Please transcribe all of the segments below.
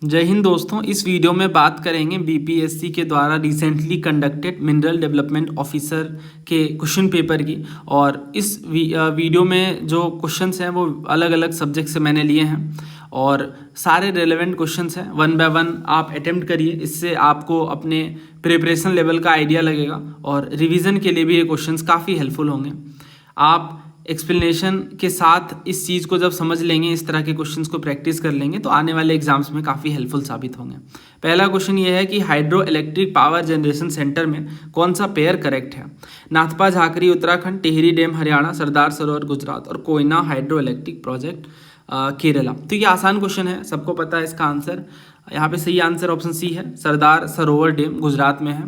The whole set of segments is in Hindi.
जय हिंद दोस्तों। इस वीडियो में बात करेंगे बीपीएससी के द्वारा recently conducted mineral development officer के क्वेश्चन पेपर की। और इस वीडियो में जो क्वेश्चंस हैं वो अलग अलग सब्जेक्ट से मैंने लिए हैं और सारे रेलेवेंट क्वेश्चंस हैं। वन बाय वन आप अटेम्प्ट करिए, इससे आपको अपने प्रिपरेशन लेवल का आइडिया लगेगा और रिवीजन के लिए भी ये क्वेश्चंस काफ़ी हेल्पफुल होंगे। आप एक्सप्लेनेशन के साथ इस चीज़ को जब समझ लेंगे, इस तरह के क्वेश्चंस को प्रैक्टिस कर लेंगे तो आने वाले एग्जाम्स में काफ़ी हेल्पफुल साबित होंगे। पहला क्वेश्चन ये है कि hydro electric power generation centre में कौन सा पेयर करेक्ट है? नाथपा झाकरी उत्तराखंड, टिहरी डैम हरियाणा, सरदार सरोवर गुजरात और Koyna hydro electric project Kerala. तो ये आसान क्वेश्चन है, सबको पता है इसका आंसर। यहाँ पे सही आंसर ऑप्शन सी है, सरदार सरोवर डैम गुजरात में है।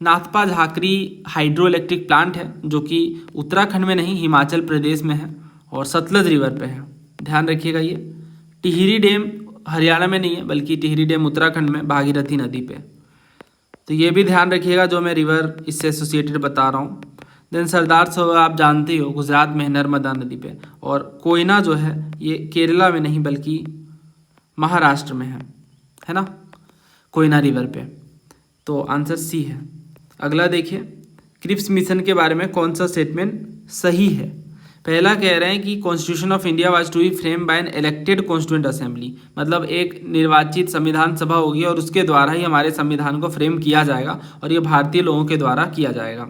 Nathpa Jhakri hydro electric plant है जो कि उत्तराखंड में नहीं हिमाचल प्रदेश में है और सतलज रिवर पे है, ध्यान रखिएगा। ये टिहरी डैम हरियाणा में नहीं है बल्कि टिहरी डैम उत्तराखंड में भागीरथी नदी पे। तो ये भी ध्यान रखिएगा जो मैं रिवर इससे एसोसिएटेड बता रहा हूँ। देन सरदार सरोवर आप जानते हो गुजरात में है, नर्मदा नदी पे। और कोयना जो है ये केरला में नहीं बल्कि महाराष्ट्र में है ना, कोयना रिवर पे। तो आंसर सी है। अगला देखिए, क्रिप्स मिशन के बारे में कौन सा स्टेटमेंट सही है? पहला कह रहे हैं कि constitution of India was to be frame by an elected constituent assembly, मतलब एक निर्वाचित संविधान सभा होगी और उसके द्वारा ही हमारे संविधान को फ्रेम किया जाएगा और ये भारतीय लोगों के द्वारा किया जाएगा।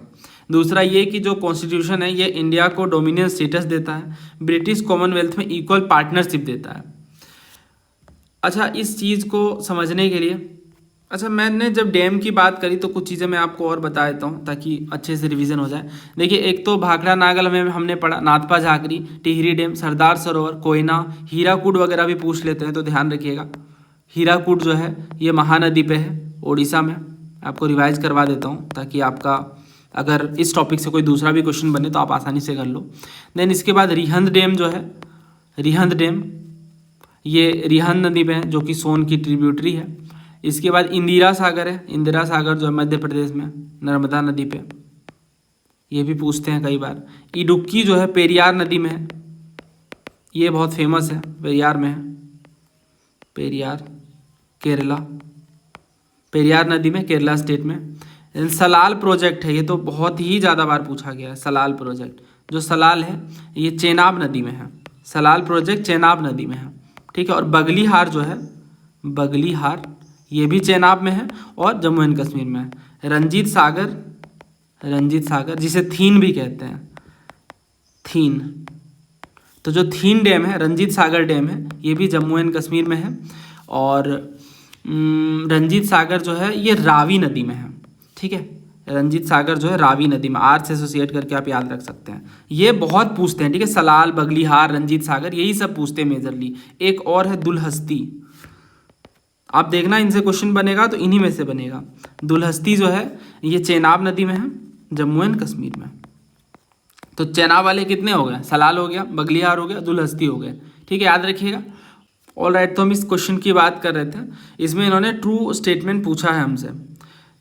दूसरा ये कि जो कॉन्स्टिट्यूशन है ये इंडिया को डोमिनियन स्टेटस देता है, ब्रिटिश कॉमनवेल्थ में इक्वल पार्टनरशिप देता है। अच्छा, इस चीज़ को समझने के लिए मैंने जब डैम की बात करी तो कुछ चीज़ें मैं आपको और बता देता हूँ ताकि अच्छे से रिवीजन हो जाए। देखिए, एक तो भाखड़ा नागल में हमने पढ़ा, नाथपा झाकरी, टिहरी डैम, सरदार सरोवर, कोयना, हीराकूड वगैरह भी पूछ लेते हैं तो ध्यान रखिएगा। हीराकूड जो है ये महानदी पे है उड़ीसा में। आपको रिवाइज करवा देता हूँ ताकि आपका अगर इस टॉपिक से कोई दूसरा भी क्वेश्चन बने तो आप आसानी से कर लो। देन इसके बाद रिहंद डैम जो है, रिहंद डैम ये रिहंद नदी पे है जो कि सोन की ट्रिब्यूटरी है। इसके बाद इंदिरा सागर है, इंदिरा सागर जो है मध्य प्रदेश में नर्मदा नदी पे, ये भी पूछते हैं कई बार। इडुक्की जो है पेरियार नदी में है, ये बहुत फेमस है, पेरियार में है, पेरियार केरला, पेरियार नदी में केरला स्टेट में। सलाल प्रोजेक्ट है, ये तो बहुत ही ज़्यादा बार पूछा गया है। सलाल प्रोजेक्ट, जो सलाल है ये चेनाब नदी में है, सलाल प्रोजेक्ट चेनाब नदी में है, ठीक है। और बगलीहार जो है, बगलीहार ये भी चेनाब में है और जम्मू एंड कश्मीर में है। रंजीत सागर, रंजीत सागर जिसे थीन भी कहते हैं, थीन, तो जो थीन डैम है, रंजीत सागर डैम है, ये भी जम्मू एंड कश्मीर में है। और रंजीत सागर जो है ये रावी नदी में है, ठीक है। रंजीत सागर जो है रावी नदी में, आर से एसोसिएट करके आप याद रख सकते हैं। ये बहुत पूछते हैं, ठीक है। सलाल, बगलीहार, रंजीत सागर यही सब पूछते हैं मेजरली। एक और है दुलहस्ती, आप देखना इनसे क्वेश्चन बनेगा तो इन्हीं में से बनेगा। दुलहस्ती जो है ये चेनाब नदी में है, जम्मू एंड कश्मीर में। तो चेनाब वाले कितने हो गए? सलाल हो गया, बगलिहार हो गया, दुलहस्ती हो गए, ठीक है, याद रखिएगा। ऑल राइट, तो हम इस क्वेश्चन की बात कर रहे थे, इसमें इन्होंने ट्रू स्टेटमेंट पूछा है हमसे।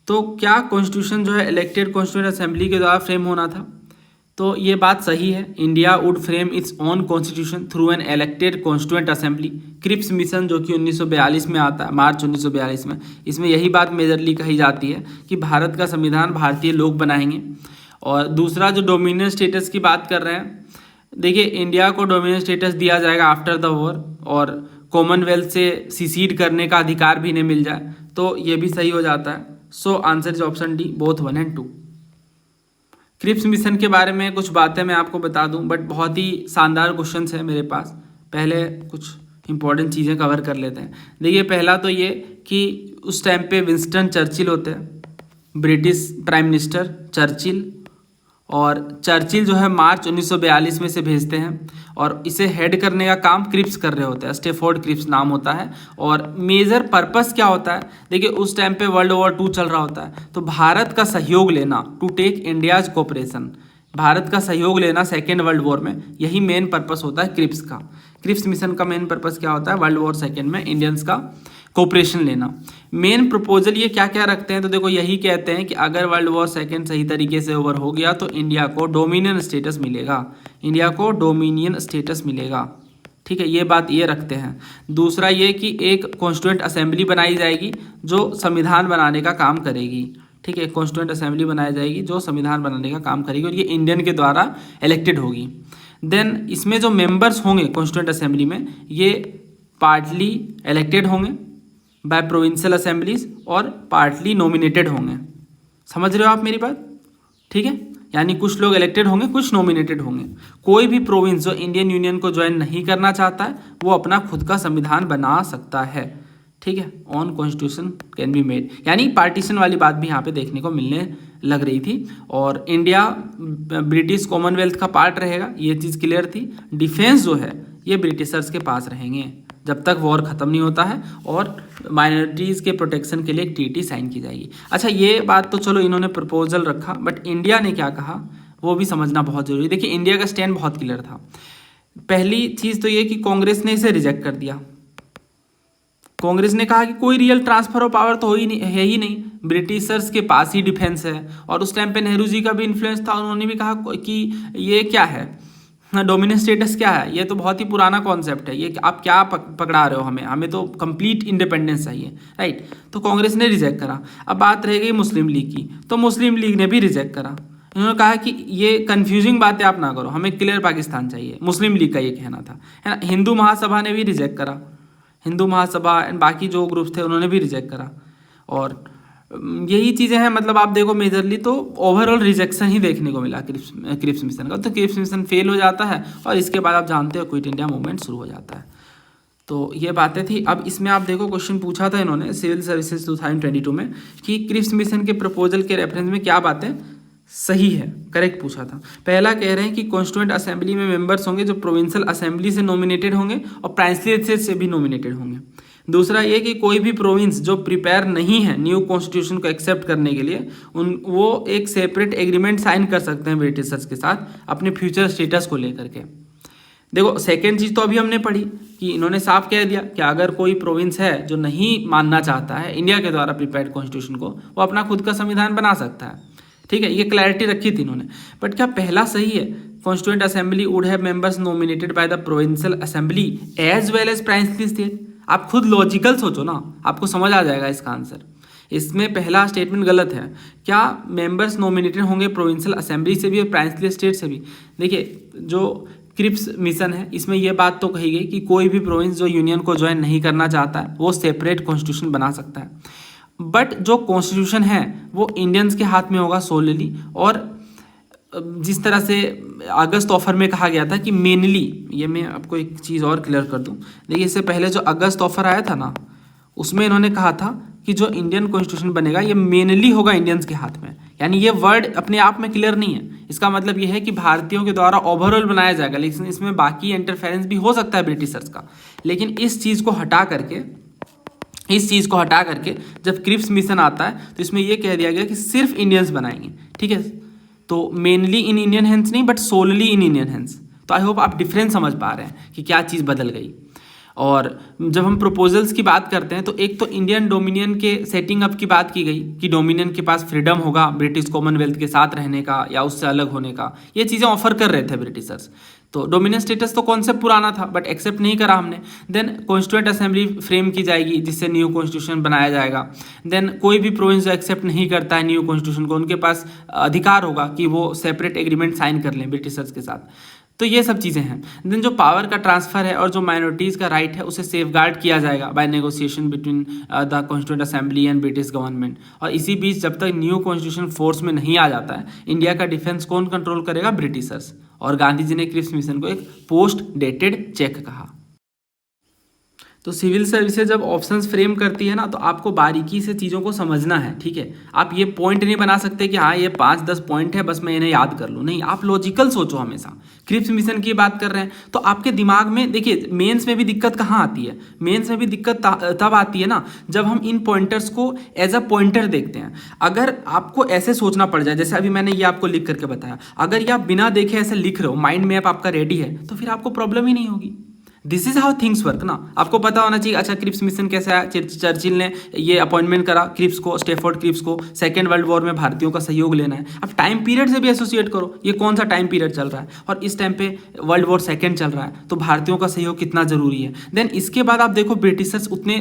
तो क्या कॉन्स्टिट्यूशन जो है इलेक्टेड कॉन्स्टिट्यूएंट असेंबली के द्वारा फ्रेम होना था? तो ये बात सही है। India would frame its own constitution through an elected constituent assembly. Cripps mission जो कि 1942 में आता है, मार्च 1942 में, इसमें यही बात मेजरली कही जाती है कि भारत का संविधान भारतीय लोग बनाएंगे। और दूसरा जो डोमिनियन स्टेटस की बात कर रहे हैं, देखिए इंडिया को डोमिनियन स्टेटस दिया जाएगा आफ्टर द वॉर और कॉमनवेल्थ से सीसीड करने का अधिकार भी इन्हें मिल जाए, तो ये भी सही हो जाता है। सो answer is option D, both 1 और 2। क्रिप्स मिशन के बारे में कुछ बातें मैं आपको बता दूं, बट बहुत ही शानदार क्वेश्चंस है मेरे पास। पहले कुछ इंपॉर्टेंट चीज़ें कवर कर लेते हैं। देखिए, पहला तो ये कि उस टाइम पे विंस्टन चर्चिल होते हैं, ब्रिटिश प्राइम मिनिस्टर चर्चिल, और चर्चिल जो है मार्च 1942 में से भेजते हैं और इसे हेड करने का काम क्रिप्स कर रहे होते हैं, स्टेफोर्ड क्रिप्स नाम होता है। और मेजर पर्पस क्या होता है? देखिए, उस टाइम पे वर्ल्ड वॉर 2 चल रहा होता है, तो भारत का सहयोग लेना, to take India's cooperation, Bharat का सहयोग लेना सेकेंड वर्ल्ड वॉर में, यही मेन पर्पस होता है क्रिप्स का। क्रिप्स मिशन का मेन पर्पस क्या होता है? वर्ल्ड वॉर सेकेंड में इंडियंस का कोऑपरेशन लेना। मेन प्रपोजल ये क्या क्या रखते हैं? तो देखो, यही कहते हैं कि अगर वर्ल्ड वॉर सेकेंड सही तरीके से ओवर हो गया तो इंडिया को डोमिनियन स्टेटस मिलेगा, इंडिया को डोमिनियन स्टेटस मिलेगा, ठीक है, ये बात ये रखते हैं। दूसरा ये कि एक कॉन्स्टिट्यूएंट असेंबली बनाई जाएगी जो संविधान बनाने का काम करेगी। ठीक है, कॉन्स्टिट्यूएंट असेंबली बनाई जाएगी जो संविधान बनाने का काम करेगी और ये इंडियन के द्वारा इलेक्टेड होगी। देन इसमें जो मेंबर्स होंगे कॉन्स्टिट्यूएंट असेंबली में, ये पार्टली इलेक्टेड होंगे बाय प्रोविंशियल असेंबलीज और पार्टली नॉमिनेटेड होंगे। समझ रहे हो आप मेरी बात? ठीक है, यानी कुछ लोग इलेक्टेड होंगे, कुछ नॉमिनेटेड होंगे। कोई भी प्रोविंस जो इंडियन यूनियन को ज्वाइन नहीं करना चाहता है वो अपना खुद का संविधान बना सकता है। ठीक है, on constitution can be made, यानी पार्टीशन वाली बात भी यहाँ पे देखने को मिलने लग रही थी। और इंडिया ब्रिटिश कॉमनवेल्थ का पार्ट रहेगा, ये चीज़ क्लियर थी। डिफेंस जो है ये ब्रिटिशर्स के पास रहेंगे जब तक वॉर ख़त्म नहीं होता है, और माइनॉरिटीज़ के प्रोटेक्शन के लिए एक ट्रीटी साइन की जाएगी। अच्छा, ये बात तो चलो इन्होंने प्रपोजल रखा, बट इंडिया ने क्या कहा वो भी समझना बहुत जरूरी है। देखिए, इंडिया का स्टैंड बहुत क्लियर था। पहली चीज़ तो ये कि कांग्रेस ने इसे रिजेक्ट कर दिया। कांग्रेस ने कहा कि कोई रियल ट्रांसफर ऑफ पावर तो है ही नहीं, ब्रिटिशर्स के पास ही डिफेंस है। और उस टाइम पे नेहरू जी का भी इन्फ्लुएंस था, उन्होंने भी कहा कि ये क्या है, डोमिनेंट स्टेटस क्या है, ये तो बहुत ही पुराना कॉन्सेप्ट है, ये आप क्या पकड़ा रहे हो, हमें तो कंप्लीट इंडिपेंडेंस चाहिए, राइट। तो कांग्रेस ने रिजेक्ट करा। अब बात रह गई मुस्लिम लीग की, तो मुस्लिम लीग ने भी रिजेक्ट करा। इन्होंने कहा कि ये कंफ्यूजिंग बातें आप ना करो, हमें क्लियर पाकिस्तान चाहिए, मुस्लिम लीग का ये कहना था, है ना। हिंदू महासभा ने भी रिजेक्ट करा, हिंदू महासभा एंड बाकी जो ग्रुप्स थे उन्होंने भी रिजेक्ट करा। और यही चीज़ें हैं, मतलब आप देखो मेजरली तो ओवरऑल रिजेक्शन ही देखने को मिला क्रिप्स मिशन का। तो क्रिप्स मिशन फेल हो जाता है और इसके बाद आप जानते हो क्विट इंडिया मूवमेंट शुरू हो जाता है। तो ये बातें थी। अब इसमें आप देखो क्वेश्चन पूछा था इन्होंने सिविल सर्विसेज 2022 में कि क्रिप्स मिशन के प्रपोजल के रेफरेंस में क्या बातें सही है, करेक्ट पूछा था। पहला कह रहे हैं कि कॉन्स्टिट्यूएंट असेंबली में मेंबर्स होंगे जो प्रोविंशियल असेंबली से नॉमिनेटेड होंगे और प्राइमरी स्टेट से भी नॉमिनेटेड होंगे। दूसरा ये कि कोई भी प्रोविंस जो प्रिपेयर नहीं है न्यू कॉन्स्टिट्यूशन को एक्सेप्ट करने के लिए वो एक सेपरेट एग्रीमेंट साइन कर सकते हैं ब्रिटिशर्स के साथ अपने फ्यूचर स्टेटस को लेकर के। देखो, सेकेंड चीज़ तो अभी हमने पढ़ी कि इन्होंने साफ कह दिया कि अगर कोई प्रोविंस है जो नहीं मानना चाहता है इंडिया के द्वारा प्रिपेयर्ड कॉन्स्टिट्यूशन को, वो अपना खुद का संविधान बना सकता है। ठीक है, ये क्लैरिटी रखी थी इन्होंने। बट क्या पहला सही है? Constituent assembly would have members nominated by the provincial assembly as well as primary state. आप खुद लॉजिकल सोचो ना, आपको समझ आ जाएगा इसका आंसर। इसमें पहला स्टेटमेंट गलत है। क्या मेंबर्स नॉमिनेटेड होंगे प्रोविंशियल असेंबली से भी और प्राइमरी स्टेट से भी? देखिए, जो क्रिप्स मिशन है इसमें यह बात तो कही गई कि कोई भी प्रोविंस जो यूनियन को ज्वाइन नहीं करना चाहता है वो सेपरेट कॉन्स्टिट्यूशन बना सकता है। बट जो कॉन्स्टिट्यूशन है वो इंडियंस के हाथ में होगा सोलली। और जिस तरह से अगस्त ऑफर में कहा गया था कि मेनली, ये मैं आपको एक चीज़ और क्लियर कर दूं। देखिए, इससे पहले जो अगस्त ऑफर आया था ना, उसमें इन्होंने कहा था कि जो इंडियन कॉन्स्टिट्यूशन बनेगा ये मेनली होगा इंडियंस के हाथ में। यानी ये वर्ड अपने आप में क्लियर नहीं है। इसका मतलब ये है कि भारतीयों के द्वारा ओवरऑल बनाया जाएगा, लेकिन इसमें बाकी इंटरफेरेंस भी हो सकता है ब्रिटिशर्स का। लेकिन इस चीज़ को हटा करके जब क्रिप्स मिशन आता है तो इसमें यह कह दिया गया कि सिर्फ इंडियंस बनाएंगे। ठीक है, तो मेनली इन इंडियन हैंड्स नहीं, but solely in Indian hands. तो आई होप आप डिफरेंस समझ पा रहे हैं कि क्या चीज़ बदल गई। और जब हम प्रपोजल्स की बात करते हैं तो एक तो इंडियन डोमिनियन के सेटिंग अप की बात की गई कि डोमिनियन के पास फ्रीडम होगा ब्रिटिश कॉमनवेल्थ के साथ रहने का या उससे अलग होने का। ये चीज़ें ऑफर कर रहे थे ब्रिटिशर्स। तो डोमिनियन स्टेटस तो कॉन्सेप्ट पुराना था बट एक्सेप्ट नहीं करा हमने। देन कॉन्स्टिट्यूएंट असेंबली फ्रेम की जाएगी जिससे न्यू कॉन्स्टिट्यूशन बनाया जाएगा। देन कोई भी प्रोविंस जो एक्सेप्ट नहीं करता है न्यू कॉन्स्टिट्यूशन को, उनके पास अधिकार होगा कि वो सेपरेट एग्रीमेंट साइन कर लें ब्रिटिशर्स के साथ। तो ये सब चीज़ें हैं। देन जो पावर का ट्रांसफ़र है और जो माइनॉरिटीज़ का राइट है उसे सेफगार्ड किया जाएगा by negotiation between the constituent assembly and British government. और इसी बीच जब तक न्यू कॉन्स्टिट्यूशन फोर्स में नहीं आ जाता है, इंडिया का डिफेंस कौन कंट्रोल करेगा? ब्रिटिशर्स। और गांधी जी ने क्रिप्स मिशन को एक पोस्ट डेटेड चेक कहा। तो सिविल सर्विसेज जब ऑप्शंस फ्रेम करती है ना, तो आपको बारीकी से चीज़ों को समझना है। ठीक है, आप ये पॉइंट नहीं बना सकते कि हाँ ये 5-10 पॉइंट है बस मैं इन्हें याद कर लूँ। नहीं, आप लॉजिकल सोचो हमेशा। क्रिप्स मिशन की बात कर रहे हैं तो आपके दिमाग में, देखिए मेंस में भी दिक्कत कहाँ आती है? मेंस में भी दिक्कत तब आती है ना जब हम इन पॉइंटर्स को एज अ पॉइंटर देखते हैं। अगर आपको ऐसे सोचना पड़ जाए जैसे अभी मैंने ये आपको लिख करके बताया, अगर ये आप बिना देखे ऐसे लिख रहे हो, माइंड मैप आपका रेडी है, तो फिर आपको प्रॉब्लम ही नहीं होगी। This is how things work ना, आपको पता होना चाहिए। अच्छा, क्रिप्स मिशन कैसे आया, चर्चिल ने ये अपॉइंटमेंट करा क्रिप्स को, स्टैफोर्ड क्रिप्स को, सेकेंड वर्ल्ड वॉर में भारतीयों का सहयोग लेना है। अब टाइम पीरियड से भी एसोसिएट करो, ये कौन सा टाइम पीरियड चल रहा है और इस टाइम पे वर्ल्ड वॉर सेकेंड चल रहा है, तो भारतीयों का सहयोग कितना जरूरी है। देन इसके बाद आप देखो ब्रिटिशर्स उतने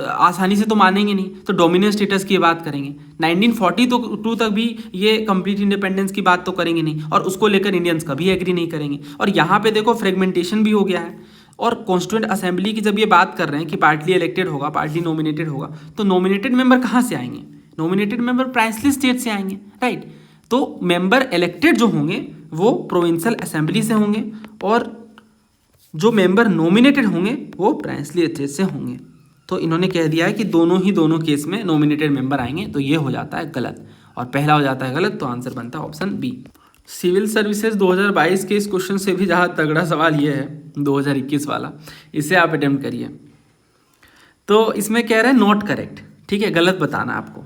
आसानी से तो मानेंगे नहीं, तो डोमिनेंट स्टेटस की बात करेंगे। 1942 तक भी ये कंप्लीट इंडिपेंडेंस की बात तो करेंगे नहीं, और उसको लेकर इंडियंस कभी एग्री नहीं करेंगे। और यहाँ पे देखो फ्रेगमेंटेशन भी हो गया है। और कॉन्स्टिट्यूएंट असेंबली की जब ये बात कर रहे हैं कि पार्टली इलेक्टेड होगा, पार्टली नॉमिनेटेड होगा, तो नॉमिनेटेड मेंबर कहाँ से आएंगे? नॉमिनेटेड मेंबर प्राइसली स्टेट से आएंगे, राइट। तो मेंबर इलेक्टेड जो होंगे वो प्रोविंशियल असेंबली से होंगे, और जो मेंबर नॉमिनेटेड होंगे वो प्राइसली स्टेट से होंगे। तो इन्होंने कह दिया है कि दोनों केस में नॉमिनेटेड मेंबर आएंगे, तो ये हो जाता है गलत, और पहला हो जाता है गलत, तो आंसर बनता है ऑप्शन बी। सिविल सर्विसेज 2022 के इस क्वेश्चन से भी ज़्यादा तगड़ा सवाल ये है 2021 वाला, इसे आप अटेम्प्ट करिए। तो इसमें कह रहे हैं नॉट करेक्ट, ठीक है, गलत बताना है आपको।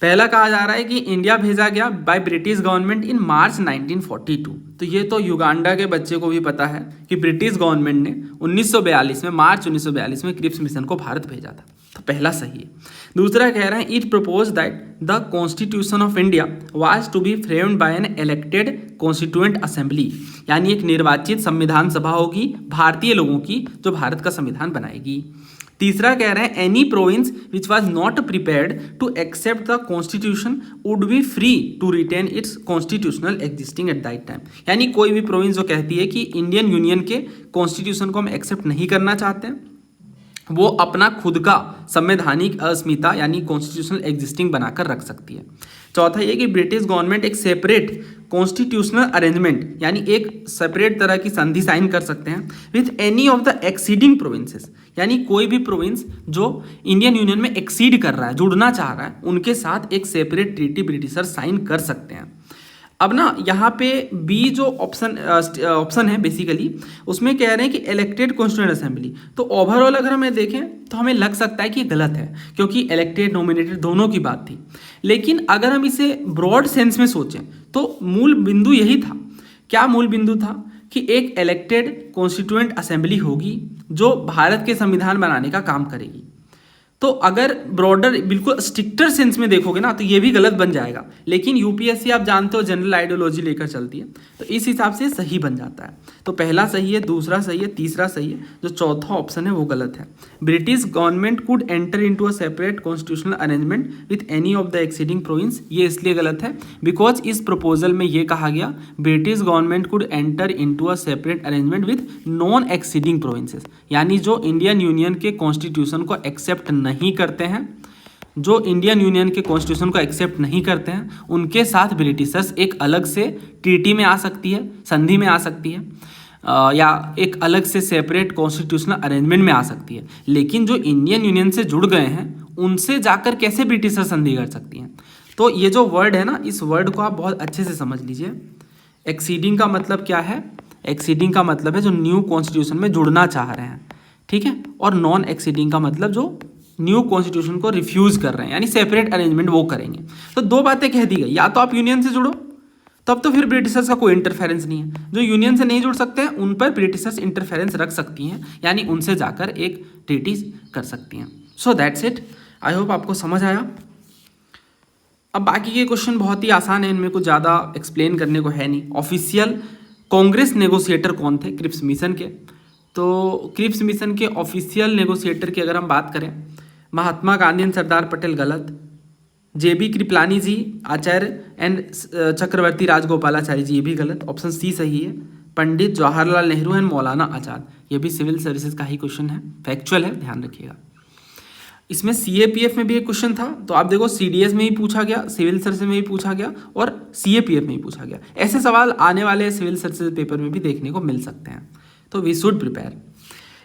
पहला कहा जा रहा है कि इंडिया भेजा गया बाय ब्रिटिश गवर्नमेंट इन मार्च 1942। तो ये तो युगांडा के बच्चे को भी पता है कि ब्रिटिश गवर्नमेंट ने 1942 में, मार्च 1942 में क्रिप्स मिशन को भारत भेजा था, तो पहला सही है। दूसरा कह रहा है it propose that the constitution of India was to be framed by an elected constituent assembly, यानी एक निर्वाचित संविधान सभा होगी भारतीय लोगों की जो भारत का संविधान बनाएगी। तीसरा कह रहे हैं any province which was not prepared to accept the constitution would be free to retain its constitutional existing at that time, यानी कोई भी प्रोविंस जो कहती है कि इंडियन यूनियन के कॉन्स्टिट्यूशन को हम एक्सेप्ट नहीं करना चाहते हैं, वो अपना खुद का संवैधानिक अस्मिता यानी कॉन्स्टिट्यूशनल एग्जिस्टिंग बनाकर रख सकती है। चौथा ये कि ब्रिटिश गवर्नमेंट एक सेपरेट कॉन्स्टिट्यूशनल अरेंजमेंट यानी एक सेपरेट तरह की संधि साइन कर सकते हैं with any of the exceeding provinces, यानी कोई भी प्रोविंस जो इंडियन यूनियन में एक्सीड कर रहा है, जुड़ना चाह रहा है, उनके साथ एक सेपरेट ट्रीटी ब्रिटिशर साइन कर सकते हैं। अब ना यहाँ पे बी जो ऑप्शन है बेसिकली उसमें कह रहे हैं कि इलेक्टेड कॉन्स्टिट्यूएंट असेंबली, तो ओवरऑल अगर हमें देखें तो हमें लग सकता है कि ये गलत है क्योंकि इलेक्टेड नॉमिनेटेड दोनों की बात थी। लेकिन अगर हम इसे ब्रॉड सेंस में सोचें तो मूल बिंदु यही था। क्या मूल बिंदु था? कि एक इलेक्टेड कॉन्स्टिट्यूएंट असेंबली होगी जो भारत के संविधान बनाने का काम करेगी। तो अगर ब्रॉडर बिल्कुल स्ट्रिक्टर सेंस में देखोगे ना तो ये भी गलत बन जाएगा, लेकिन यूपीएससी आप जानते हो जनरल आइडियोलॉजी लेकर चलती है, तो इस हिसाब से सही बन जाता है। तो पहला सही है, दूसरा सही है, तीसरा सही है, जो चौथा ऑप्शन है वो गलत है। British government could enter into a separate constitutional arrangement with any of the exceeding province, ये इसलिए गलत है बिकॉज इस प्रपोजल में ये कहा गया British government could enter into a separate arrangement with non exceeding provinces, यानी जो इंडियन यूनियन के कॉन्स्टिट्यूशन को एक्सेप्ट नहीं करते हैं, जो इंडियन यूनियन के कॉन्स्टिट्यूशन को एक्सेप्ट नहीं करते हैं, उनके साथ ब्रिटिशर्स एक अलग से ट्रीटी में आ सकती है, संधि में आ सकती है, या एक अलग से सेपरेट कॉन्स्टिट्यूशनल अरेंजमेंट में आ सकती है। लेकिन जो इंडियन यूनियन से जुड़ गए हैं उनसे जाकर कैसे ब्रिटिशर संधि कर सकती हैं? तो ये जो वर्ड है ना, इस वर्ड को आप बहुत अच्छे से समझ लीजिए। एक्सीडिंग का मतलब क्या है? एक्सीडिंग का मतलब है जो न्यू कॉन्स्टिट्यूशन में जुड़ना चाह रहे हैं, ठीक है। और नॉन एक्सीडिंग का मतलब जो न्यू कॉन्स्टिट्यूशन को रिफ्यूज कर रहे हैं, यानी सेपरेट अरेंजमेंट वो करेंगे। तो दो बातें कह दी गई, या तो आप यूनियन से जुड़ो तब तो फिर ब्रिटिशर्स का कोई इंटरफेरेंस नहीं है, जो यूनियन से नहीं जुड़ सकते हैं उन पर ब्रिटिशर्स इंटरफेरेंस रख सकती हैं, यानी उनसे जाकर एक ट्रीटी कर सकती हैं। So that's it, I hope आपको समझ आया। अब बाकी के क्वेश्चन बहुत ही आसान है, इनमें कुछ ज़्यादा एक्सप्लेन करने को है नहीं। ऑफिशियल कांग्रेस नेगोशिएटर कौन थे क्रिप्स मिशन के? तो क्रिप्स मिशन के ऑफिशियल नेगोशिएटर की अगर हम बात करें, महात्मा गांधी एंड सरदार पटेल गलत, जेबी कृपलानी जी, आचार्य एंड चक्रवर्ती राजगोपालाचारी जी, ये भी गलत, ऑप्शन सी सही है। पंडित जवाहरलाल नेहरू एंड मौलाना आजाद, ये भी सिविल सर्विसेज का ही क्वेश्चन है, फैक्चुअल है, ध्यान रखिएगा। इसमें सीएपीएफ में भी एक क्वेश्चन था, तो आप देखो सीडीएस में ही पूछा गया, सिविल सर्विसेज में भी पूछा गया और सीएपीएफ में ही पूछा गया। ऐसे सवाल आने वाले सिविल सर्विसेज पेपर में भी देखने को मिल सकते हैं, तो वी शुड प्रिपेयर।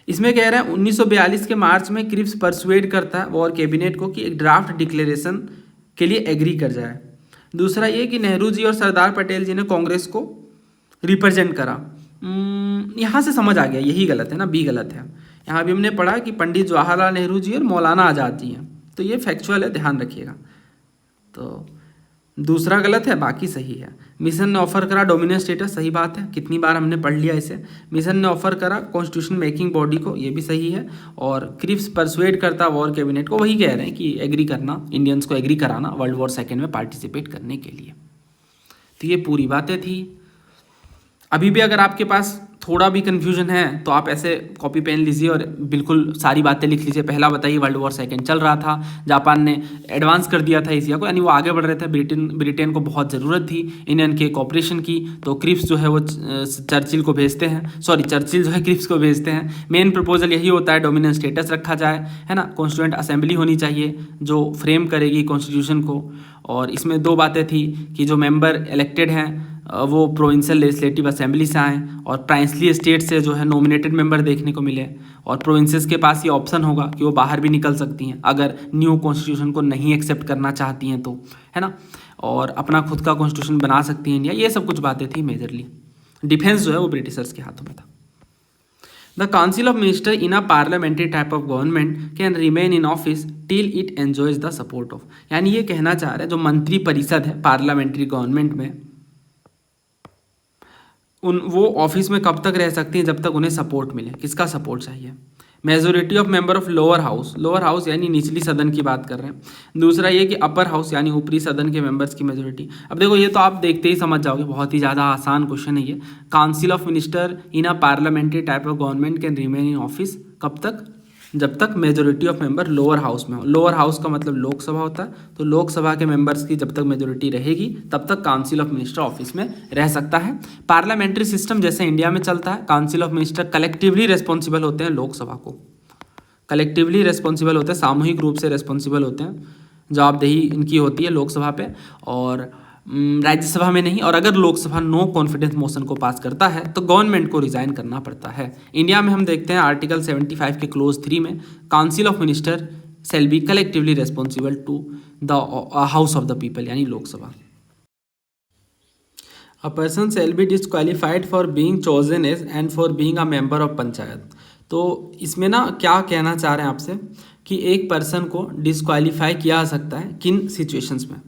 इसमें कह रहे हैं 1942 के मार्च में क्रिप्स परसुएड करता है वॉर कैबिनेट को कि एक ड्राफ्ट डिक्लेरेशन के लिए एग्री कर जाए। दूसरा ये कि नेहरू जी और सरदार पटेल जी ने कांग्रेस को रिप्रेजेंट करा। यहाँ से समझ आ गया यही गलत है ना, बी गलत है। यहाँ भी हमने पढ़ा कि पंडित जवाहरलाल नेहरू जी और मौलाना आज़ाद जी हैं, तो ये फैक्चुअल है, ध्यान रखिएगा। तो दूसरा गलत है, बाकी सही है। मिशन ने ऑफर करा डोमिनेंट स्टेटस, सही बात है, कितनी बार हमने पढ़ लिया इसे। मिशन ने ऑफर करा कॉन्स्टिट्यूशन मेकिंग बॉडी को, ये भी सही है। और क्रिप्स परसुएड करता वॉर कैबिनेट को, वही कह रहे हैं कि एग्री करना, इंडियंस को एग्री कराना वर्ल्ड वॉर सेकेंड में पार्टिसिपेट करने के लिए। तो ये पूरी बातें थी। अभी भी अगर आपके पास थोड़ा भी कन्फ्यूजन है तो आप ऐसे कॉपी पेन लीजिए और बिल्कुल सारी बातें लिख लीजिए। पहला बताइए, वर्ल्ड वॉर सेकेंड चल रहा था, जापान ने एडवांस कर दिया था एशिया को, यानी वो आगे बढ़ रहे थे। ब्रिटेन को बहुत ज़रूरत थी इंडियन के कॉपरेशन की, तो क्रिप्स जो है वो चर्चिल को भेजते हैं, सॉरी चर्चिल जो है क्रिप्स को भेजते हैं। मेन प्रपोजल यही होता है डोमिनेंट स्टेटस रखा जाए, है ना, कॉन्स्टिट्यूएंट असेंबली होनी चाहिए जो फ्रेम करेगी कॉन्स्टिट्यूशन को। और इसमें दो बातें थी कि जो मेंबर इलेक्टेड हैं वो प्रोविंशियल लेजिस्लेटिव असेंबली से आएँ और प्राइंसली स्टेट से जो है नॉमिनेटेड मेंबर देखने को मिले। और प्रोविंसेस के पास ये ऑप्शन होगा कि वो बाहर भी निकल सकती हैं अगर न्यू कॉन्स्टिट्यूशन को नहीं एक्सेप्ट करना चाहती हैं तो, है ना, और अपना खुद का कॉन्स्टिट्यूशन बना सकती हैं इंडिया। ये सब कुछ बातें थी मेजरली। डिफेंस जो है वो ब्रिटिशर्स के हाथों में था। The council of minister in a parliamentary type of government can remain in office till it enjoys the support of, यानी ये कहना चाह रहे हैं जो मंत्री परिषद है पार्लियामेंट्री गवर्नमेंट में, वो ऑफिस में कब तक रह सकती हैं, जब तक उन्हें सपोर्ट मिले। किसका सपोर्ट चाहिए? Majority of member of lower house यानी निचली सदन की बात कर रहे हैं। दूसरा ये कि अपर हाउस यानी ऊपरी सदन के मेंबर्स की मेजोरिटी। अब देखो ये तो आप देखते ही समझ जाओगे, बहुत ही ज़्यादा आसान क्वेश्चन है ये। Council of minister in a parliamentary type of government can remain in office कब तक? जब तक majority of member lower house में हो। लोअर हाउस का मतलब लोकसभा होता है, तो लोकसभा के मेंबर्स की जब तक मेजोरिटी रहेगी तब तक काउंसिल ऑफ मिनिस्टर ऑफिस में रह सकता है। पार्लियामेंट्री सिस्टम जैसे इंडिया में चलता है, council of minister collectively responsible होते हैं लोकसभा को, कलेक्टिवली रिस्पॉन्सिबल होते हैं, सामूहिक रूप से रिस्पॉन्सिबल होते हैं, जवाबदेही इनकी होती है लोकसभा पे और राज्यसभा में नहीं। और अगर लोकसभा नो कॉन्फिडेंस मोशन को पास करता है तो गवर्नमेंट को रिजाइन करना पड़ता है। इंडिया में हम देखते हैं आर्टिकल 75 के क्लोज 3 में council of minister shall be collectively responsible to the house of the people यानी Lok Sabha. A person shall be disqualified for being chosen as and for being a member of panchayat. तो इसमें ना क्या कहना चाह रहे हैं आपसे कि एक पर्सन को डिस्क्वालीफाई किया जा सकता है किन सिचुएशंस में।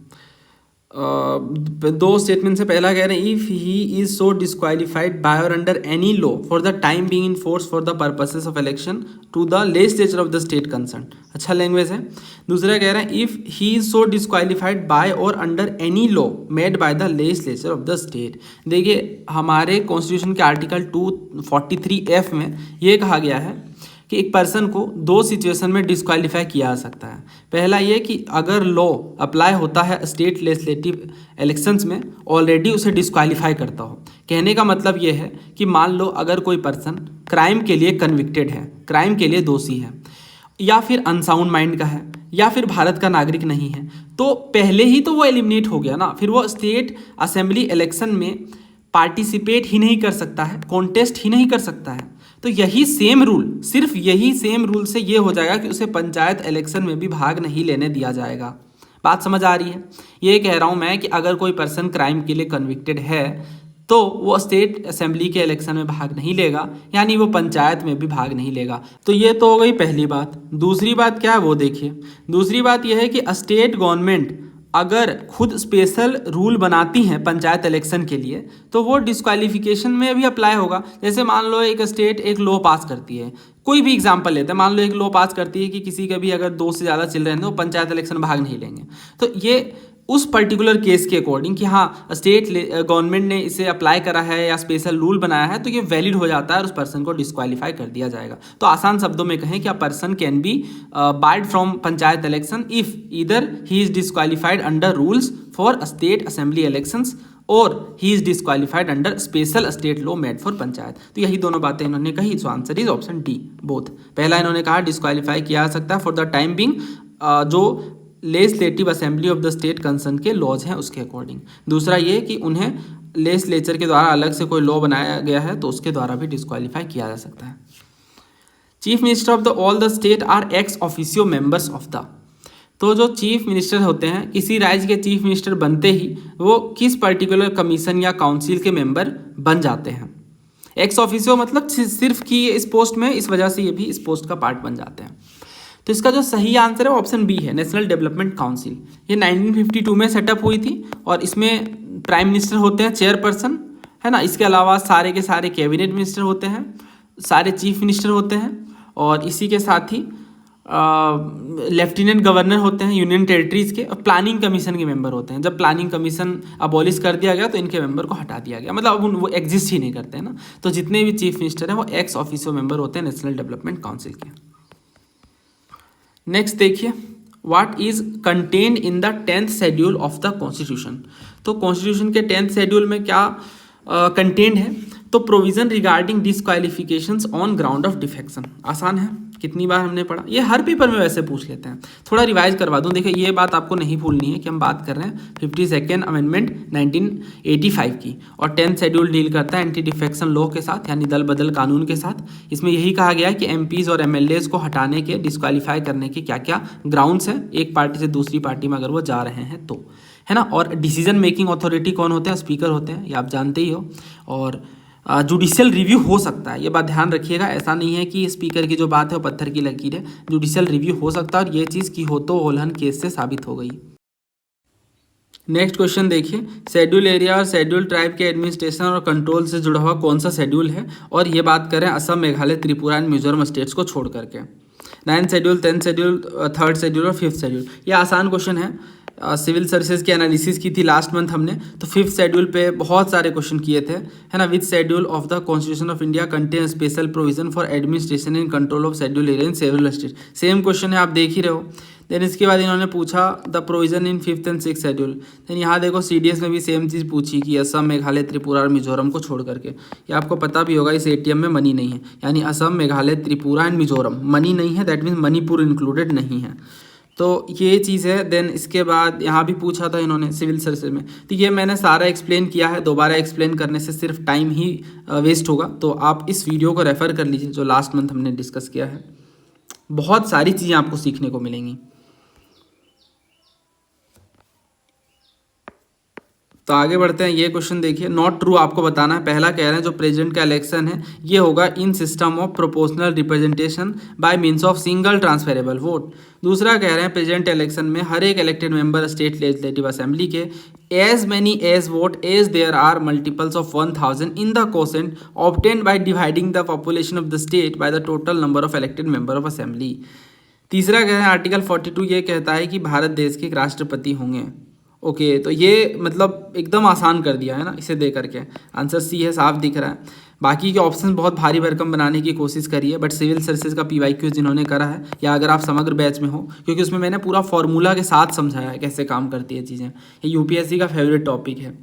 दो स्टेटमेंट से पहला कह रहे हैं if he is so disqualified by और under any law for the time being in force for the purposes of election to the legislature of the state concern. अच्छा लैंग्वेज है। दूसरा कह रहे हैं if he is so disqualified by और under any law made by the legislature of the state. देखिए हमारे कॉन्स्टिट्यूशन के आर्टिकल 243F में ये कहा गया है कि एक पर्सन को दो सिचुएशन में डिस्क्वालीफाई किया जा सकता है। पहला ये कि अगर लॉ अप्लाई होता है स्टेट लेजिस्लेटिव इलेक्शंस में, ऑलरेडी उसे डिस्क्वालीफाई करता हो। कहने का मतलब ये है कि मान लो अगर कोई पर्सन क्राइम के लिए कन्विक्टेड है, क्राइम के लिए दोषी है, या फिर अनसाउंड माइंड का है, या फिर भारत का नागरिक नहीं है, तो पहले ही तो वो एलिमिनेट हो गया ना, फिर वो स्टेट असेंबली इलेक्शन में पार्टिसिपेट ही नहीं कर सकता है, कॉन्टेस्ट ही नहीं कर सकता है। तो यही सेम रूल, सिर्फ यही सेम रूल से ये हो जाएगा कि उसे पंचायत इलेक्शन में भी भाग नहीं लेने दिया जाएगा। बात समझ आ रही है? ये कह रहा हूँ मैं कि अगर कोई पर्सन क्राइम के लिए कन्विक्टेड है तो वो स्टेट असेंबली के इलेक्शन में भाग नहीं लेगा, यानी वो पंचायत में भी भाग नहीं लेगा। तो ये तो हो गई पहली बात। दूसरी बात क्या है वो देखिए। दूसरी बात यह है कि स्टेट गवर्नमेंट अगर खुद स्पेशल रूल बनाती हैं पंचायत इलेक्शन के लिए तो वो डिस्क्वालिफिकेशन में भी अप्लाई होगा। जैसे मान लो एक स्टेट एक लॉ पास करती है, कोई भी एग्जांपल लेते हैं, मान लो एक लॉ पास करती है कि किसी के भी अगर 2 से ज़्यादा चिल्ड्रन हैं वो पंचायत इलेक्शन में भाग नहीं लेंगे, तो ये उस पर्टिकुलर केस के अकॉर्डिंग कि हाँ स्टेट गवर्नमेंट ने इसे अप्लाई करा है या स्पेशल रूल बनाया है तो ये वैलिड हो जाता है और उस पर्सन को डिस्क्वालीफाई कर दिया जाएगा। तो आसान शब्दों में कहें कि a person can be barred from panchayat election if either he is disqualified under rules for state assembly elections और he is disqualified under special state law made for panchayat. तो यही दोनों बातें इन्होंने कही। So answer is option D both. पहला इन्होंने कहा डिस्क्वालीफाई किया जा सकता है फॉर द टाइम बिंग जो legislative assembly of the state concern के लॉज हैं उसके अकॉर्डिंग। दूसरा ये कि उन्हें लेजिस्लेचर के द्वारा अलग से कोई लॉ बनाया गया है तो उसके द्वारा भी डिस्क्वालीफाई किया जा सकता है। Chief minister of the all the state are ex officio members of the. तो जो चीफ मिनिस्टर होते हैं, किसी राज्य के चीफ मिनिस्टर बनते ही वो किस पर्टिकुलर कमीशन या काउंसिल के मेंबर बन जाते हैं। एक्स ऑफिशियो मतलब सिर्फ कि इस पोस्ट में, इस वजह से ये भी इस पोस्ट का पार्ट बन जाते हैं। तो इसका जो सही आंसर है वो ऑप्शन बी है, नेशनल डेवलपमेंट काउंसिल। ये 1952 में सेटअप हुई थी और इसमें प्राइम मिनिस्टर होते हैं चेयरपर्सन, है ना। इसके अलावा सारे के सारे कैबिनेट मिनिस्टर होते हैं, सारे चीफ मिनिस्टर होते हैं, और इसी के साथ ही लेफ्टिनेंट गवर्नर होते हैं यूनियन टेरिटरीज़ के, और प्लानिंग कमीशन के मेंबर होते हैं। जब प्लानिंग कमीशन अबॉलिश कर दिया गया तो इनके मेंबर को हटा दिया गया, मतलब अब वो एग्जिस्ट ही नहीं करते हैं ना। तो जितने भी चीफ मिनिस्टर हैं वो एक्स ऑफिसो मेंबर होते हैं नेशनल डेवलपमेंट काउंसिल के। नेक्स्ट देखिए, what is contained in the 10th schedule of the constitution. तो कॉन्स्टिट्यूशन के 10th शेड्यूल में क्या कंटेन्ड है, तो provision regarding disqualifications on ground of defection. आसान है, कितनी बार हमने पढ़ा, ये हर पेपर में वैसे पूछ लेते हैं। थोड़ा रिवाइज करवा दूं, देखिए ये बात आपको नहीं भूलनी है कि हम बात कर रहे हैं 52nd अमेंडमेंट 1985 की, और 10th शेड्यूल डील करता है एंटी डिफेक्शन लॉ के साथ, यानी दल बदल कानून के साथ। इसमें यही कहा गया है कि एमपीज और एमएलएज को हटाने के, डिस्क्वालीफाई करने के क्या क्या ग्राउंड्स हैं एक पार्टी से दूसरी पार्टी में अगर वो जा रहे हैं तो, है ना। और डिसीजन मेकिंग अथॉरिटी कौन होते हैं, स्पीकर होते हैं, ये आप जानते ही हो। और जुडिशियल रिव्यू हो सकता है, ये बात ध्यान रखिएगा, ऐसा नहीं है कि स्पीकर की जो बात है वो पत्थर की लकीर है। जुडिशियल रिव्यू हो सकता है, और ये चीज़ की हो तो होलहन केस से साबित हो गई। नेक्स्ट क्वेश्चन देखिए, शेड्यूल एरिया और शेड्यूल ट्राइब के एडमिनिस्ट्रेशन और कंट्रोल से जुड़ा हुआ कौन सा शेड्यूल है, और ये बात करें असम, मेघालय, त्रिपुरा एंड मिजोरम स्टेट्स को छोड़ करके। 9th schedule, 10th schedule, 3rd schedule और 5th शेड्यूल। ये आसान क्वेश्चन है, सिविल सर्विसेज की एनालिसिस की थी लास्ट मंथ हमने, तो 5th शेड्यूल पे बहुत सारे क्वेश्चन किए थे, है ना। Which schedule of the constitution of India contain special provision for administration and control of schedule area in several state. Same question है, आप देख ही रहे हो। देन इसके बाद इन्होंने पूछा the provision in 5th and 6th schedule. Then यहाँ देखो CDS में भी सेम चीज़ पूछी कि असम, मेघालय, त्रिपुरा और मिजोरम को छोड़ करके। ये आपको पता भी होगा, इस ATM में मनी नहीं है, यानी असम, मेघालय, त्रिपुरा एंड मिजोरम मनी नहीं है, दैट मीन्स मणिपुर इंक्लूडेड नहीं है। तो ये चीज़ है। देन इसके बाद यहाँ भी पूछा था इन्होंने सिविल सर्विसेज में, तो ये मैंने सारा एक्सप्लेन किया है, दोबारा एक्सप्लेन करने से सिर्फ टाइम ही वेस्ट होगा। तो आप इस वीडियो को रेफ़र कर लीजिए जो लास्ट मंथ हमने डिस्कस किया है, बहुत सारी चीज़ें आपको सीखने को मिलेंगी। तो आगे बढ़ते हैं, ये क्वेश्चन देखिए, नॉट ट्रू आपको बताना है। पहला कह रहे हैं जो प्रेसिडेंट का इलेक्शन है ये होगा in system of proportional representation by means of single transferable vote. दूसरा कह रहे हैं प्रेसिडेंट इलेक्शन में हर एक elected member state legislative assembly के as many as vote as there are multiples of 1000 in the quotient obtained by dividing the population of the state by the total number of elected member of assembly. तीसरा कह रहे हैं आर्टिकल 42 ये कहता है कि भारत देश के एक राष्ट्रपति होंगे। ओके, तो ये मतलब एकदम आसान कर दिया है ना इसे दे करके। आंसर सी है, साफ दिख रहा है। बाकी के ऑप्शन बहुत भारी भरकम बनाने की कोशिश करी है, बट सिविल सर्विसेज का PYQ जिन्होंने करा है, या अगर आप समग्र बैच में हो, क्योंकि उसमें मैंने पूरा फॉर्मूला के साथ समझाया है कैसे काम करती है चीज़ें, ये UPSC का फेवरेट टॉपिक है।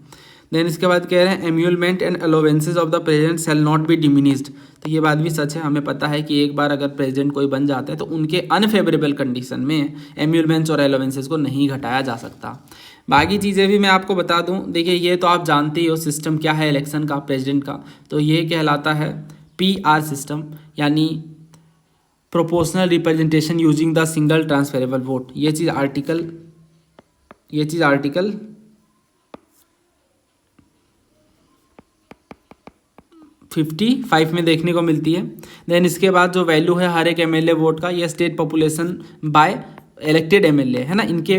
देन इसके बाद कह रहे हैं emolument and allowances of the president shall not be diminished. तो ये बात भी सच है, हमें पता है कि एक बार अगर प्रेसिडेंट कोई बन जाते हैं तो उनके अनफेवरेबल कंडीशन में एम्यूलमेंट्स और अलोवेंसेज को नहीं घटाया जा सकता। बाकी चीज़ें भी मैं आपको बता दूं, देखिए ये तो आप जानते ही हो सिस्टम क्या है इलेक्शन का प्रेसिडेंट का, तो ये कहलाता है PR सिस्टम, यानी proportional representation using the single transferable vote. ये चीज़ आर्टिकल 55 में देखने को मिलती है। देन इसके बाद जो वैल्यू है हर एक MLA वोट का, ये state population bye elected MLA है ना, इनके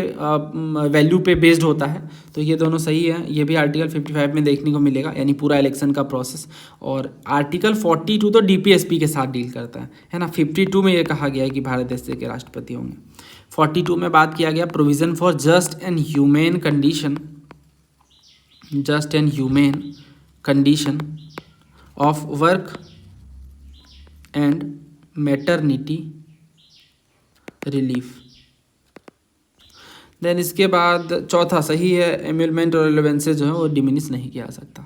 वैल्यू पे बेस्ड होता है। तो ये दोनों सही है, ये भी आर्टिकल 55 में देखने को मिलेगा, यानी पूरा इलेक्शन का प्रोसेस। और आर्टिकल 42 तो DPSP के साथ डील करता है ना। 52 में ये कहा गया है कि भारत देश के राष्ट्रपति होंगे। 42 में बात किया गया provision for just and humane condition of work and maternity relief. Then इसके बाद चौथा सही है, एम्यूलमेंट और अलाउंसेस जो है वो डिमिनिश नहीं किया जा सकता।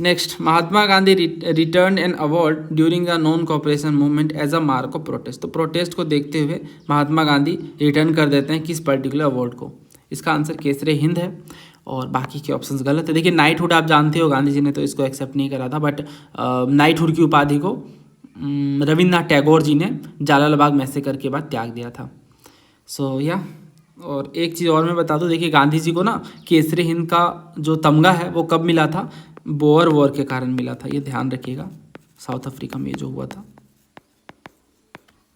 Next, Mahatma Gandhi return an award during the non cooperation movement as a mark of protest. तो प्रोटेस्ट को देखते हुए महात्मा गांधी रिटर्न कर देते हैं किस पर्टिकुलर अवार्ड को। इसका आंसर केसरे हिंद है, और बाकी के ऑप्शंस गलत है। देखिए नाइटहुड आप जानते हो, गांधी जी ने तो इसको एक्सेप्ट नहीं करा था, बट नाइटहुड की उपाधि को रविन्द्रनाथ टैगोर जी ने जालियांवाला बाग मैसेकर के बाद त्याग दिया था। सो या और एक चीज़ और मैं बता दूं, देखिए गांधी जी को ना केसरी हिंद का जो तमगा है वो कब मिला था, बोअर वॉर के कारण मिला था, ये ध्यान रखिएगा, साउथ अफ्रीका में जो हुआ था।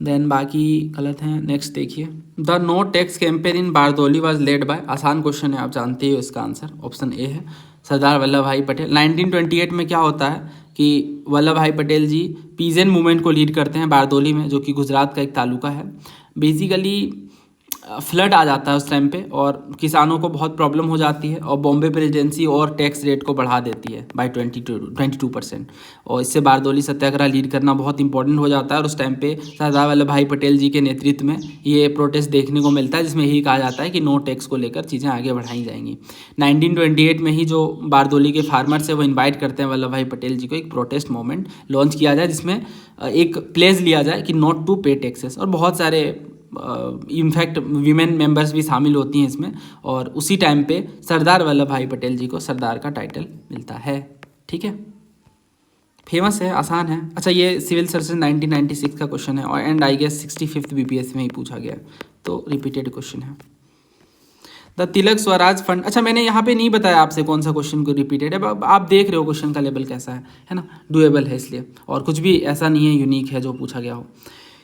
देन बाकी गलत हैं। नेक्स्ट देखिए, the no tax campaign in Bardoli was led by, आसान क्वेश्चन है, आप जानते हो इसका आंसर ऑप्शन ए है, सरदार वल्लभ भाई पटेल। 1928 में क्या होता है कि वल्लभ भाई पटेल जी पीजेन मूवमेंट को लीड करते हैं बारदौली में, जो कि गुजरात का एक तालुका है। बेसिकली फ्लड आ जाता है उस टाइम पे और किसानों को बहुत प्रॉब्लम हो जाती है, और बॉम्बे प्रेसिडेंसी और टैक्स रेट को बढ़ा देती है बाय 22%। और इससे बारदौली सत्याग्रह लीड करना बहुत इंपॉर्टेंट हो जाता है, और उस टाइम पे सरदार वल्लभ भाई पटेल जी के नेतृत्व में ये प्रोटेस्ट देखने को मिलता है, जिसमें यही कहा जाता है कि नो टैक्स को लेकर चीज़ें आगे बढ़ाई जाएंगी। 1928 में ही जो बारदौली के फार्मर्स है वो इन्वाइट करते हैं वल्लभ भाई पटेल जी को एक प्रोटेस्ट मूवमेंट लॉन्च किया जाए, जिसमें एक प्लेज लिया जाए कि नॉट टू पे टैक्सेस, और बहुत सारे इनफैक्ट वीमेन मेंबर्स भी शामिल होती हैं इसमें, और उसी टाइम पे सरदार वल्लभ भाई पटेल जी को सरदार का टाइटल मिलता है। ठीक है, फेमस है, आसान है। अच्छा, ये सिविल सर्विस 1996 का क्वेश्चन है, और and I guess 65th BPSC में ही पूछा गया, तो रिपीटेड क्वेश्चन है। द तिलक स्वराज फंड, अच्छा मैंने यहाँ पे नहीं बताया आपसे कौन सा क्वेश्चन को रिपीटेड है, अब आप देख रहे हो क्वेश्चन का लेवल कैसा है ना, डुएबल है इसलिए, और कुछ भी ऐसा नहीं है यूनिक है जो पूछा गया हो।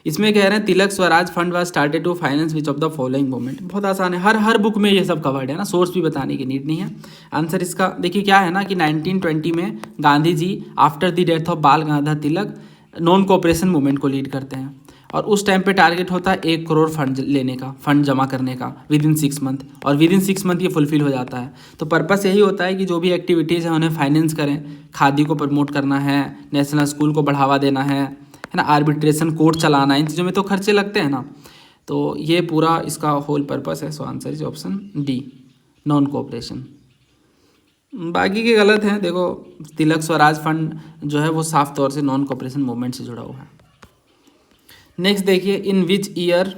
इसमें कह रहे हैं Tilak Swaraj fund was started to finance which of the following movement, बहुत आसान है, हर बुक में ये सब कवर्ड है ना, सोर्स भी बताने की नीड नहीं है। आंसर इसका देखिए क्या है ना कि 1920 में Gandhi ji after the death of बाल Gangadhar Tilak non cooperation movement को लीड करते हैं, और उस टाइम पे टारगेट होता है 1 करोड़ फंड लेने का, फंड जमा करने का विद इन 6 मंथ, और विद इन 6 मंथ ये फुलफिल हो जाता है। तो पर्पस यही होता है कि जो भी एक्टिविटीज़ हैं उन्हें फाइनेंस करें, खादी को प्रमोट करना है, नेशनल स्कूल को बढ़ावा देना है ना, आर्बिट्रेशन कोर्ट चलाना, इन चीज़ों में तो खर्चे लगते हैं ना, तो ये पूरा इसका होल पर्पस है। सो answer is option D, non cooperation. बाकी के गलत हैं, देखो तिलक स्वराज फंड जो है वो साफ तौर से नॉन कोऑपरेशन मूवमेंट से जुड़ा हुआ है। नेक्स्ट देखिए, in which year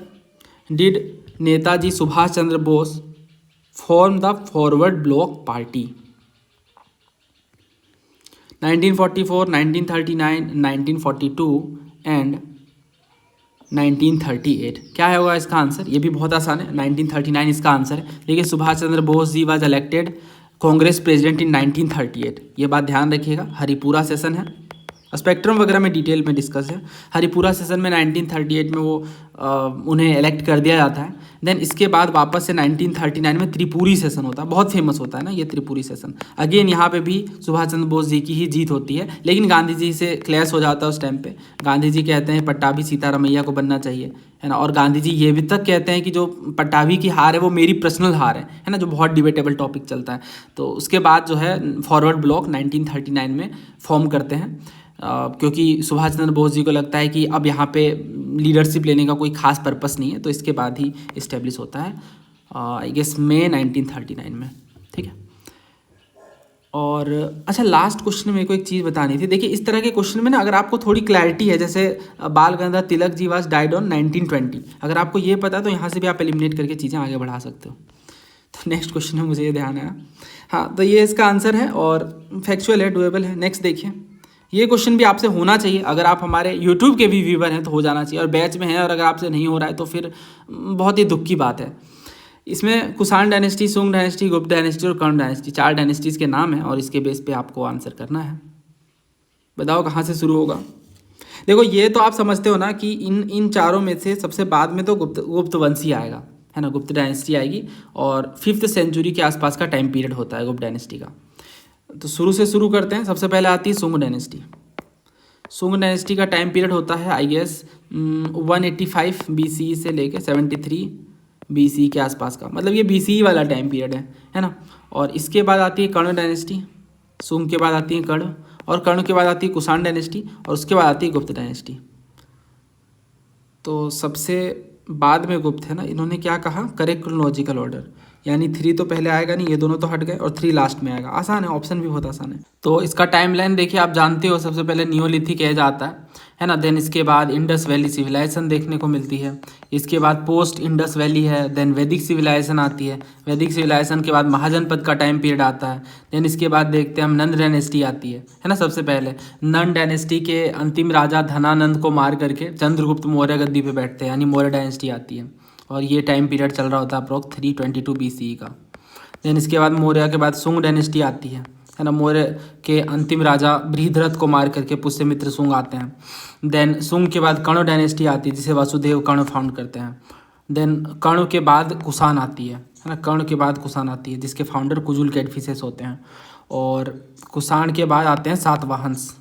did Netaji Subhash Chandra Bose form the forward bloc party? 1944, 1939, 1942 and 1938। क्या होगा इसका आंसर? ये भी बहुत आसान है, 1939 इसका आंसर है। देखिए Subhash Chandra Bose ji was elected Congress president in 1938, ये बात ध्यान रखिएगा। हरिपुरा सेशन है, स्पेक्ट्रम वगैरह में डिटेल में डिस्कस है। हरिपुरा सेशन में 1938 में वो उन्हें इलेक्ट कर दिया जाता है। देन इसके बाद वापस से 1939 में त्रिपुरी सेशन होता है, बहुत फेमस होता है ना ये त्रिपुरी सेशन। अगेन यहाँ पे भी सुभाष चंद्र बोस जी की ही जीत होती है, लेकिन गांधी जी से क्लैश हो जाता है उस टाइम पे। गांधी जी कहते हैं पट्टाभी सीतारामैया को बनना चाहिए, है ना, और गांधी जी ये भी तक कहते हैं कि जो पट्टाभी की हार है वो मेरी पर्सनल हार है ना, जो बहुत डिबेटेबल टॉपिक चलता है। तो उसके बाद जो है फॉरवर्ड ब्लॉक 1939 में फॉर्म करते हैं, क्योंकि सुभाष चंद्र बोस जी को लगता है कि अब यहाँ पे लीडरशिप लेने का कोई खास पर्पस नहीं है, तो इसके बाद ही इस्टेब्लिश होता है आई गेस मई 1939 में। ठीक है, और अच्छा लास्ट क्वेश्चन मेरे को एक चीज़ बतानी थी। देखिए इस तरह के क्वेश्चन में ना अगर आपको थोड़ी क्लैरिटी है, जैसे बाल Gangadhar Tilak ji was died on 1920, अगर आपको ये पता है तो यहाँ से भी आप एलिमिनेट करके चीज़ें आगे बढ़ा सकते हो। तो नेक्स्ट क्वेश्चन है, मुझे ये ध्यान आया, हाँ तो ये इसका आंसर है और फैक्चुअल है, डुएबल है। नेक्स्ट देखिए, ये क्वेश्चन भी आपसे होना चाहिए, अगर आप हमारे यूट्यूब के भी व्यूवर हैं तो हो जाना चाहिए, और बैच में है, और अगर आपसे नहीं हो रहा है तो फिर बहुत ही दुख की बात है। इसमें कुषाण डायनेस्टी, सुंग डायनेस्टी, गुप्त डायनेस्टी और कर्ण डायनेस्टी, 4 डायनेस्टीज़ के नाम हैं, और इसके बेस पे आपको आंसर करना है। बताओ कहाँ से शुरू होगा। देखो ये तो आप समझते हो ना कि इन चारों में से सबसे बाद में तो गुप्त वंशी आएगा, है ना, गुप्त डायनेस्टी आएगी, और 5th सेंचुरी के आसपास का टाइम पीरियड होता है गुप्त डायनेस्टी का। तो शुरू से शुरू करते हैं, सबसे पहले आती है सुंग डायनेस्टी। सुंग डायनेस्टी का टाइम पीरियड होता है आई गेस 185 BCE से लेके 73 BCE के आसपास का, मतलब ये BCE वाला टाइम पीरियड है ना। और इसके बाद आती है कर्ण डायनेस्टी, सुंग के बाद आती है कर्ण, और कर्ण के बाद आती है कुषाण डायनेस्टी, और उसके बाद आती है गुप्त डायनेस्टी। तो सबसे बाद में गुप्त है ना, इन्होंने क्या कहा, करेक्ट क्रोनोलॉजिकल ऑर्डर, यानी 3 तो पहले आएगा नहीं, ये दोनों तो हट गए, और 3 लास्ट में आएगा। आसान है, ऑप्शन भी बहुत आसान है। तो इसका टाइमलाइन देखिए, आप जानते हो सबसे पहले नियोलिथिक एज आता है ना, देन इसके बाद इंडस वैली सिविलाइजेशन देखने को मिलती है, इसके बाद पोस्ट इंडस वैली है, देन वैदिक सिविलाइजेशन आती है, वैदिक सिविलाइजेशन के बाद महाजनपद का टाइम पीरियड आता है, देन इसके बाद देखते हैं हम नंद डायनेस्टी आती है ना। सबसे पहले नंद डायनेस्टी के अंतिम राजा धनानंद को मार करके चंद्रगुप्त मौर्य गद्दी पे बैठते हैं, यानी मौर्य डायनेस्टी आती है, और ये टाइम पीरियड चल रहा होता है अप्रोक्स 322 BCE का। देन इसके बाद मौर्य के बाद सुंग डायनेस्टी आती है, है ना। मौर्य के अंतिम राजा बृहद्रथ को मार करके पुष्यमित्र शुंग आते हैं। देन शुंग के बाद कर्ण डायनेस्टी आती है जिसे वासुदेव कर्ण फाउंड करते हैं। देन कर्ण के बाद कुषाण आती है ना। कर्ण के बाद कुषाण आती है जिसके फाउंडर कुजुल कैडफिसेस होते हैं। और कुषाण के बाद आते हैं सातवाहंस।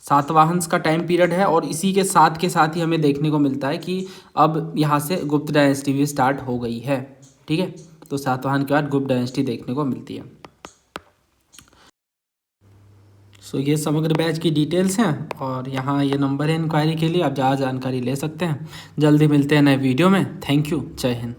सातवाहंस का टाइम पीरियड है और इसी के साथ ही हमें देखने को मिलता है कि अब यहाँ से गुप्त डायनेस्टी भी स्टार्ट हो गई है। ठीक है, तो सातवाहन के बाद गुप्त डायनेस्टी देखने को मिलती है। सो ये समग्र बैच की डिटेल्स हैं और यहाँ ये नंबर है इंक्वायरी के लिए, आप ज़्यादा जानकारी ले सकते हैं। जल्दी मिलते हैं नए वीडियो में। थैंक यू, जय हिंद।